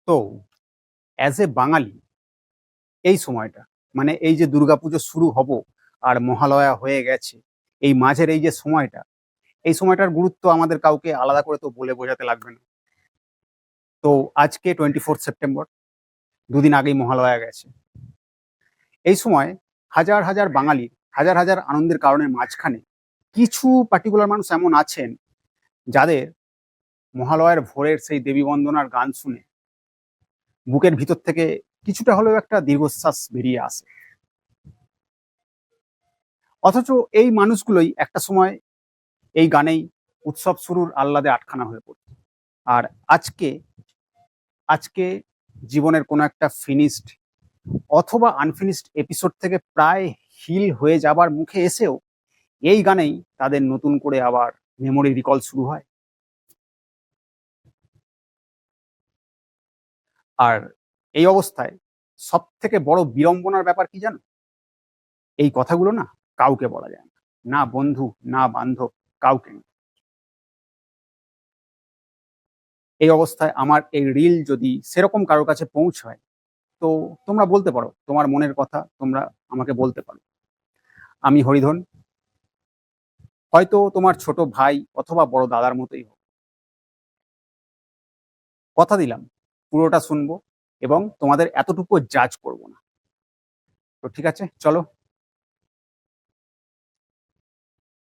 তো as a বাঙালি এই সময়টা মানে এই যে দুর্গাপুজো শুরু হব আর মহালয়া হয়ে গেছে, এই মাঝের এই যে সময়টা, এই সময়টার গুরুত্ব আমাদের কাউকে আলাদা করে তো বলে বোঝাতে লাগবে না। তো আজকে 24 সেপ্টেম্বর, দুদিন আগেই মহালয়া গেছে। এই সময় হাজার হাজার বাঙালির হাজার হাজার আনন্দের কারণের মাঝখানে কিছু পার্টিকুলার মানুষ এমন আছেন যাদের মহালয়ার ভোরের সেই দেবী বন্দনার গান শুনে বুকের ভিতর থেকে কিছুটা হলেও একটা দীর্ঘশ্বাস বেরিয়ে আসে। অথচ এই মানুষগুলোই একটা সময় এই গানেই উৎসব শুরুর আহ্লাদে আটখানা হয়ে পড়ত। আর আজকে আজকে জীবনের কোনো একটা ফিনিশড অথবা আনফিনিশড এপিসোড থেকে প্রায় হিল হয়ে যাবার মুখে এসেও এই গানেই তাদের নতুন করে আবার মেমোরি রিকল শুরু হয়। আর এই অবস্থায় সব থেকে বড় বিড়ম্বনার ব্যাপার কি জানো? এই কথাগুলো না কাউকে বলা যায় না, না বন্ধু, না বান্ধব, কাউকে না। এই অবস্থায় আমার এই রিল যদি সেরকম কারোর কাছে পৌঁছায়, তো তোমরা বলতে পারো তোমার মনের কথা, তোমরা আমাকে বলতে পারো। আমি হরিধন, হয়তো তোমার ছোট ভাই অথবা বড় দাদার মতোই হোক। কথা দিলাম পুরোটা শুনবো এবং তোমাদের এতটুকু জাজ করব না। তো ঠিক আছে, চলো